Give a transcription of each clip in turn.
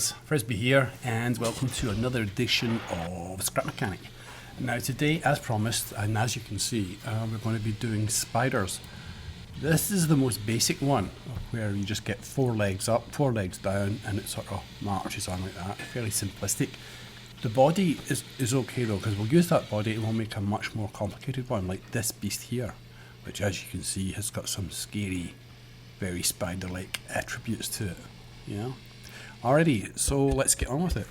guys, Frisbee here, and welcome to another edition of Scrap Mechanic. Now today, as promised, and as you can see, we're going to be doing spiders. This is the most basic one, where you just get 4 legs up, 4 legs down, and it sort of marches on like that. Fairly simplistic. The body is okay though, because we'll use that body and we'll make a much more complicated one, like this beast here, which as you can see has got some scary, very spider-like attributes to it. Yeah. Alrighty, so let's get on with it.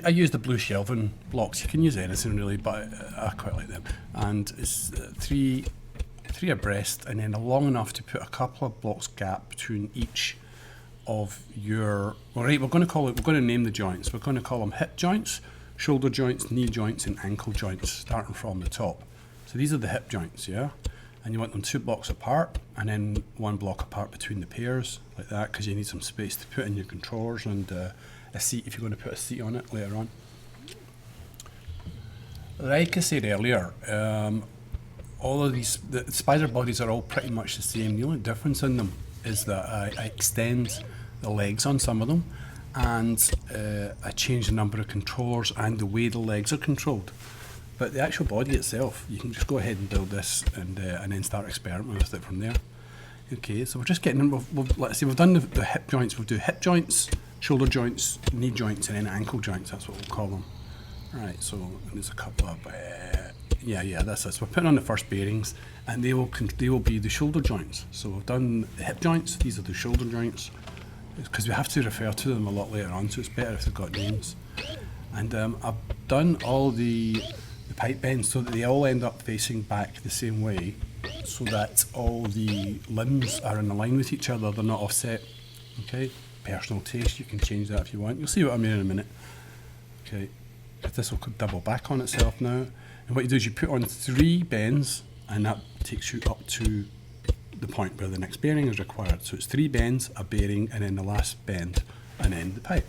I use the blue shelving blocks. You can use anything really, but I quite like them. And it's three abreast, and then long enough to put a couple of blocks gap between each of your. Alright, we're going to name the joints. We're going to call them hip joints, shoulder joints, knee joints, and ankle joints, starting from the top. So these are the hip joints, yeah. And you want them 2 blocks apart, and then 1 block apart between the pairs, like that, because you need some space to put in your controllers and a seat if you're going to put a seat on it later on. Like I said earlier, all of these, the spider bodies are all pretty much the same. The only difference in them is that I extend the legs on some of them, and I change the number of controllers and the way the legs are controlled. But the actual body itself, you can just go ahead and build this and then start experimenting with it from there. Okay, so we're just getting, let's see, we've done the hip joints. We'll do hip joints, shoulder joints, knee joints, and then ankle joints. That's what we'll call them. Right, so there's a couple of, that's it. So we're putting on the first bearings, and they will be the shoulder joints. So we've done the hip joints. These are the shoulder joints, because we have to refer to them a lot later on. So it's better if they've got names. And I've done all the pipe bends so that they all end up facing back the same way, so that all the limbs are in line with each other, they're not offset. Okay, personal taste, you can change that if you want. You'll see what I mean in a minute. Okay, this will double back on itself now, and what you do is you put on 3 bends, and that takes you up to the point where the next bearing is required. So it's 3 bends, a bearing, and then the last bend, and then the pipe.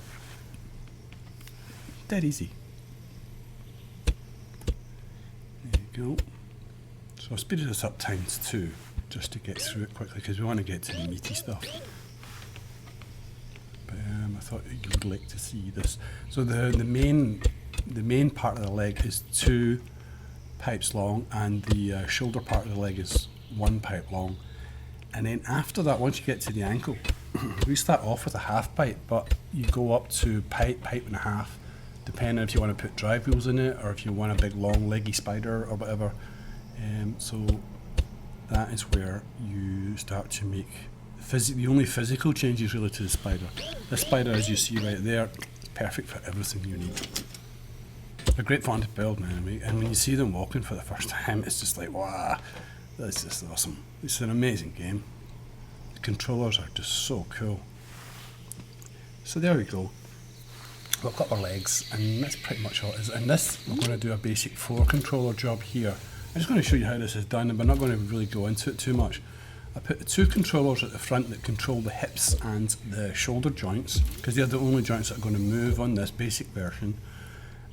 Dead easy. Go. So I've speeded this up ×2 just to get through it quickly, because we want to get to the meaty stuff. But I thought you would like to see this. So the main part of the leg is 2 pipes long, and the shoulder part of the leg is 1 pipe long. And then after that, once you get to the ankle, we start off with a half pipe, but you go up to pipe and a half, depending if you want to put drive wheels in it or if you want a big long leggy spider or whatever. So that is where you start to make the only physical changes really to the spider. The spider, as you see right there, is perfect for everything you need. They're great fun to build, man, and when you see them walking for the first time, it's just like, wow, that's just awesome. It's an amazing game. The controllers are just so cool. So there we go. We've got our legs, and that's pretty much all it is. And this, we're going to do a basic 4 controller job here. I'm just going to show you how this is done, and we're not going to really go into it too much. I put the 2 controllers at the front that control the hips and the shoulder joints, because they're the only joints that are going to move on this basic version.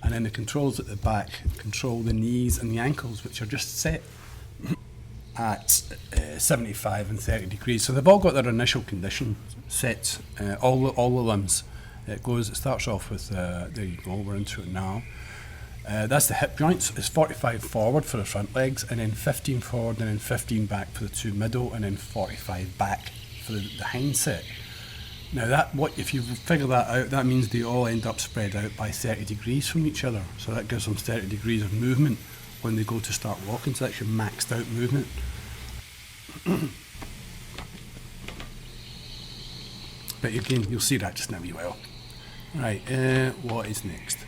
And then the controls at the back control the knees and the ankles, which are just set at 75 and 30 degrees. So they've all got their initial condition set, all the limbs. It starts off with, there you go, we're into it now. That's the hip joints. It's 45 forward for the front legs, and then 15 forward, and then 15 back for the 2 middle, and then 45 back for the hind set. Now if you figure that out, that means they all end up spread out by 30 degrees from each other. So that gives them 30 degrees of movement when they go to start walking. So that's your maxed out movement. But again, you'll see that just now as well. Right, what is next?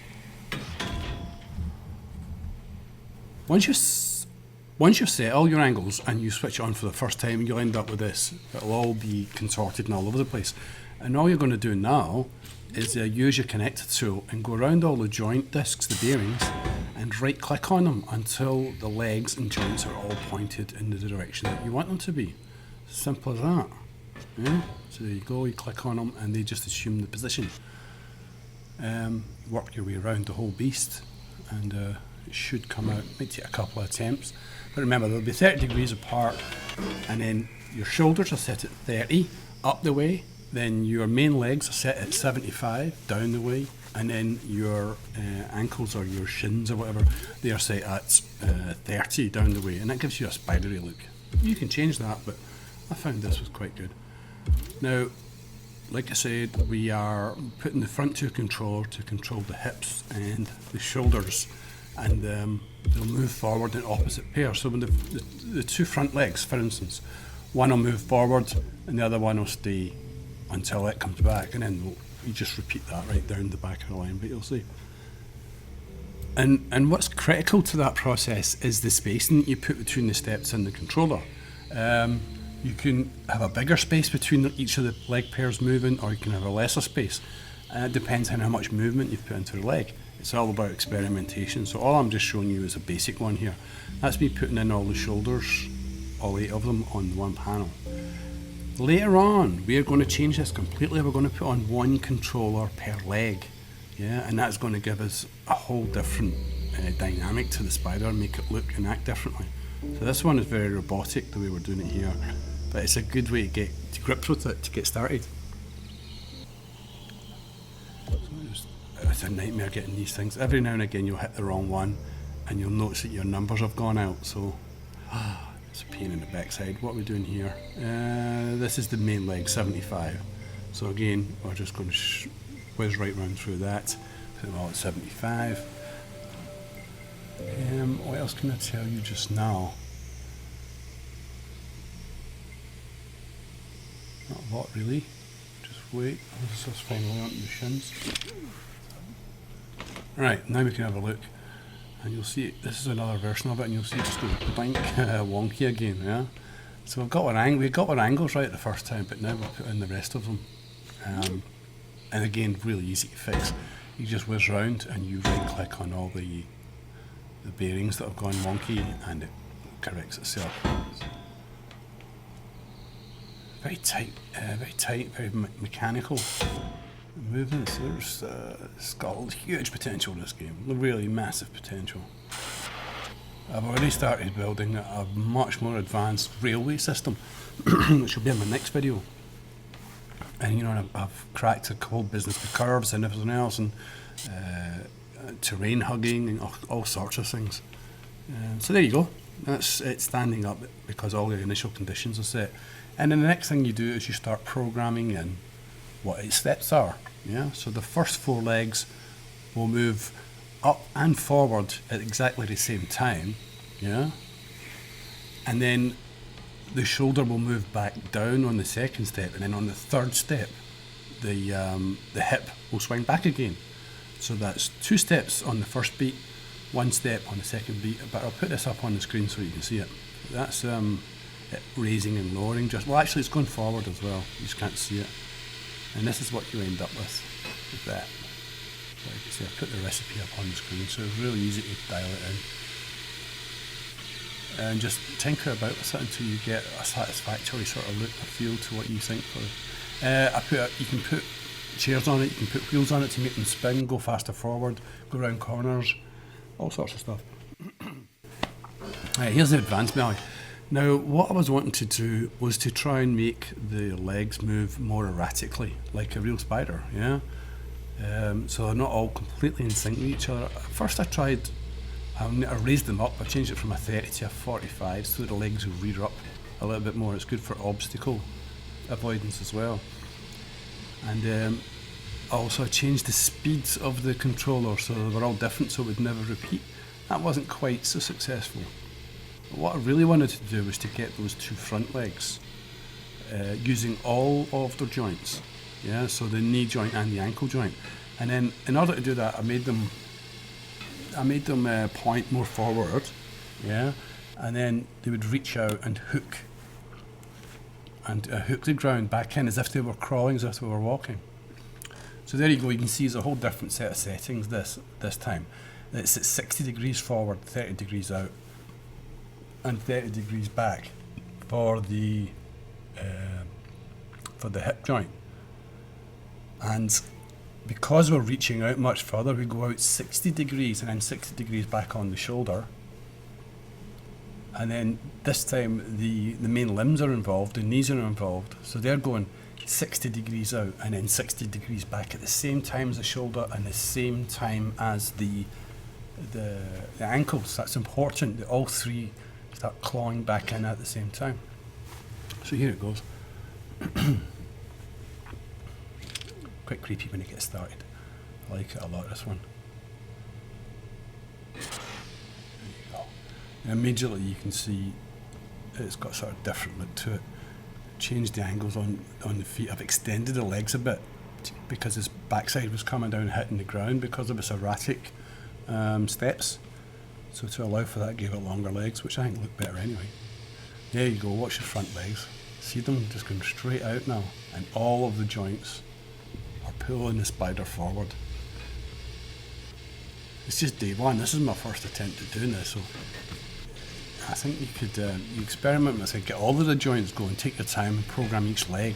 Once you've set all your angles and you switch it on for the first time, you'll end up with this. It'll all be contorted and all over the place. And all you're going to do now is use your connector tool and go around all the joint discs, the bearings, and right click on them until the legs and joints are all pointed in the direction that you want them to be. Simple as that. Yeah? So there you go, you click on them and they just assume the position. Work your way around the whole beast, and it should come out. Might take a couple of attempts, but remember they'll be 30 degrees apart, and then your shoulders are set at 30 up the way, Then your main legs are set at 75 down the way, and then your ankles or your shins or whatever, they are set at 30 down the way, and that gives you a spidery look. You can change that, but I found this was quite good. Now, like I said, we are putting the front two controller to control the hips and the shoulders, and they'll move forward in opposite pairs. So when the two front legs, for instance, one will move forward and the other one will stay until it comes back, and then you just repeat that right down the back of the line, but you'll see. And what's critical to that process is the spacing that you put between the steps and the controller. You can have a bigger space between each of the leg pairs moving, or you can have a lesser space. It depends on how much movement you've put into the leg. It's all about experimentation. So all I'm just showing you is a basic one here. That's me putting in all the shoulders, all 8 of them, on one panel. Later on, we're going to change this completely. We're going to put on one controller per leg. Yeah, and that's going to give us a whole different dynamic to the spider and make it look and act differently. So this one is very robotic, the way we're doing it here, but it's a good way to get to grips with it, to get started. So it's a nightmare getting these things. Every now and again you'll hit the wrong one and you'll notice that your numbers have gone out, so it's a pain in the backside. What are we doing here? This is the main leg, 75. So again, we're just going to whiz right round through that, put them all at 75. What else can I tell you just now? Not a lot really. Just wait. Let's just finally onto the shins. Right, now we can have a look, and you'll see this is another version of it, and you'll see it just go blank wonky again. Yeah. So we got our angles right the first time, but now we'll put in the rest of them. And again, really easy to fix. You just whiz round and you right click on all the bearings that have gone wonky, and it corrects itself. Very tight, very mechanical movements. It's got huge potential, this game, really massive potential. I've already started building a much more advanced railway system, which will be in my next video. And you know, I've cracked a whole business with curves and everything else, and terrain hugging and all sorts of things. So there you go. That's it standing up because all the initial conditions are set. And then the next thing you do is you start programming in what its steps are. Yeah. So the first 4 legs will move up and forward at exactly the same time. Yeah. And then the shoulder will move back down on the second step, and then on the third step, the hip will swing back again. So that's 2 steps on the first beat, 1 step on the second beat. But I'll put this up on the screen so you can see it. That's it raising and lowering. Well, actually, it's going forward as well. You just can't see it. And this is what you end up with that. So you can see I've put the recipe up on the screen, so it's really easy to dial it in. And just tinker about with it until you get a satisfactory sort of look or feel to what you think for it. You can put chairs on it, you can put wheels on it to make them spin, go faster forward, go around corners, all sorts of stuff. Right, here's the advanced belly. Now, what I was wanting to do was to try and make the legs move more erratically, like a real spider, yeah? So they're not all completely in sync with each other. At first I raised them up. I changed it from a 30 to a 45 so that the legs will rear up a little bit more. It's good for obstacle avoidance as well. And also I changed the speeds of the controller so they were all different so it would never repeat. That wasn't quite so successful. But what I really wanted to do was to get those 2 front legs using all of their joints. Yeah, so the knee joint and the ankle joint. And then in order to do that, I made them point more forward, yeah, and then they would reach out and hook the ground back in as if they were crawling, as if they were walking. So there you go. You can see it's a whole different set of settings this time. It's at 60 degrees forward, 30 degrees out, and 30 degrees back for the hip joint. And because we're reaching out much further, we go out 60 degrees and then 60 degrees back on the shoulder. And then this time the main limbs are involved, the knees are involved. So they're going 60 degrees out and then 60 degrees back at the same time as the shoulder and the same time as the ankles. That's important that all three start clawing back in at the same time. So here it goes. Quite creepy when it gets started. I like it a lot, this one. There you go. And immediately you can see it's got sort of different look to it. Changed the angles on the feet. I've extended the legs a bit because his backside was coming down hitting the ground because of its erratic steps. So to allow for that, gave it longer legs, which I think look better anyway. There you go, watch the front legs. See them just going straight out now, and all of the joints are pulling the spider forward. It's just day one. This is my first attempt at doing this, so I think you could you experiment with it, get all of the joints going, take your time and program each leg.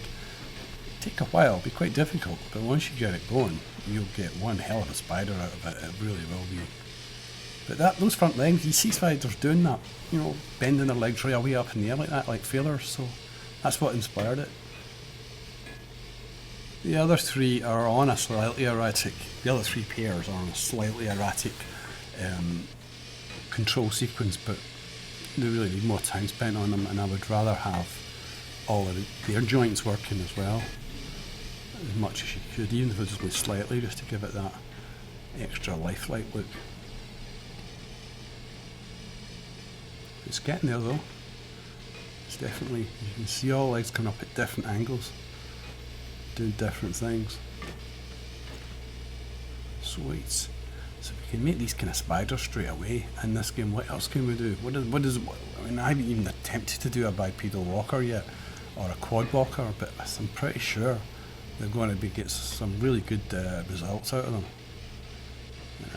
Take a while, it'll be quite difficult, but once you get it going, you'll get one hell of a spider out of it. It really will be. But those front legs, you see spiders doing that, you know, bending their legs right away up in the air like that, like feathers, so that's what inspired it. The other three are on a slightly erratic, the other three pairs are on a slightly erratic control sequence, but they really need more time spent on them, and I would rather have all of their joints working as well, as much as you could, even if it just went slightly, just to give it that extra lifelike look. It's getting there though. It's definitely, you can see all legs coming up at different angles, doing different things. Sweet. So we can make these kind of spiders straight away in this game. What else can we do? I mean, I haven't even attempted to do a bipedal walker yet, or a quad walker, but I'm pretty sure they're going to get some really good results out of them.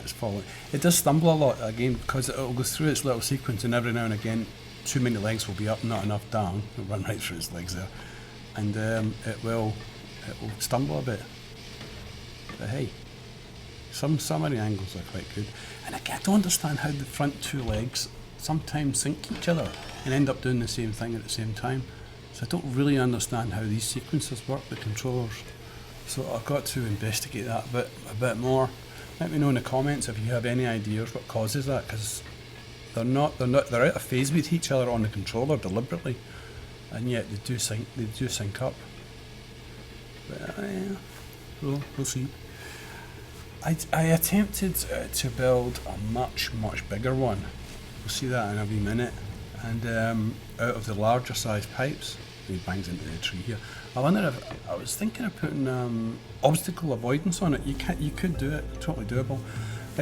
It's following. It does stumble a lot again because it'll go through its little sequence, and every now and again too many legs will be up, not enough down. It'll run right through its legs there, and it will stumble a bit. But hey, some of the angles are quite good, and I don't understand how the front two legs sometimes sync each other and end up doing the same thing at the same time. So I don't really understand how these sequences work, the controllers. So I've got to investigate that a bit more. Let me know in the comments if you have any ideas what causes that, because they're out of phase with each other on the controller deliberately, and yet they do sync up. But yeah, we'll see. I attempted to build a much bigger one. We'll see that in a wee minute. And out of the larger size pipes, he bangs into the tree here. I wonder if I was thinking of putting obstacle avoidance on it. You could do it, totally doable.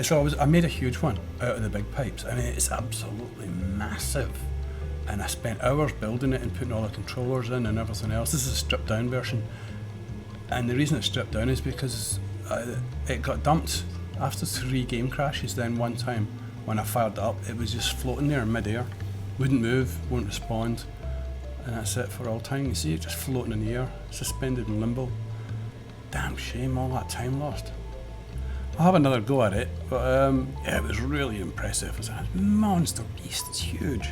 So I made a huge one out of the big pipes. I mean, it's absolutely massive, and I spent hours building it and putting all the controllers in and everything else. This is a stripped down version, and the reason it's stripped down is because it got dumped after 3 game crashes. Then one time when I fired it up, it was just floating there in mid-air, wouldn't move, won't respond, and that's it for all time. You see it just floating in the air, suspended in limbo. Damn shame, all that time lost. I'll have another go at it, but yeah, it was really impressive. It's a monster beast, it's huge.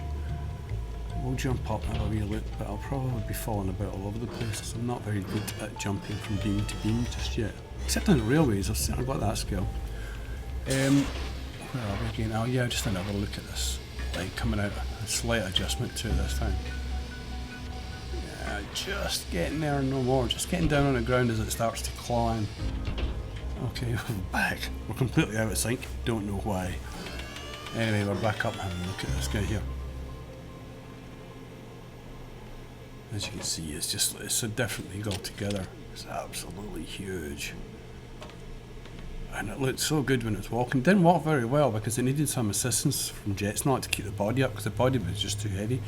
We'll jump up and have a wee look, but I'll probably be falling about all over the place, so I'm not very good at jumping from beam to beam just yet. Except on the railways, I've certainly got that skill. Where are we again? Oh yeah, just another look at this. Like coming out, a slight adjustment to it this time. Yeah, just getting there and no more. Just getting down on the ground as it starts to claw in. Okay, we're back. We're completely out of sync. Don't know why. Anyway, we're back up and having a look at this guy here. As you can see, it's a different league altogether. It's absolutely huge. And it looked so good when it was walking. Didn't walk very well because it needed some assistance from Jetsnot to keep the body up because the body was just too heavy.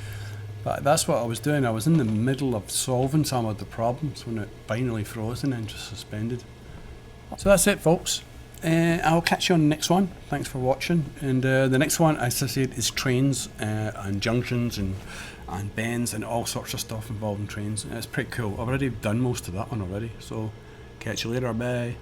But that's what I was doing. I was in the middle of solving some of the problems when it finally froze and then just suspended. So that's it, folks. I'll catch you on the next one. Thanks for watching. And the next one, as I said, is trains and junctions and bends and all sorts of stuff involving trains. It's pretty cool. I've already done most of that one already. So catch you later. Bye.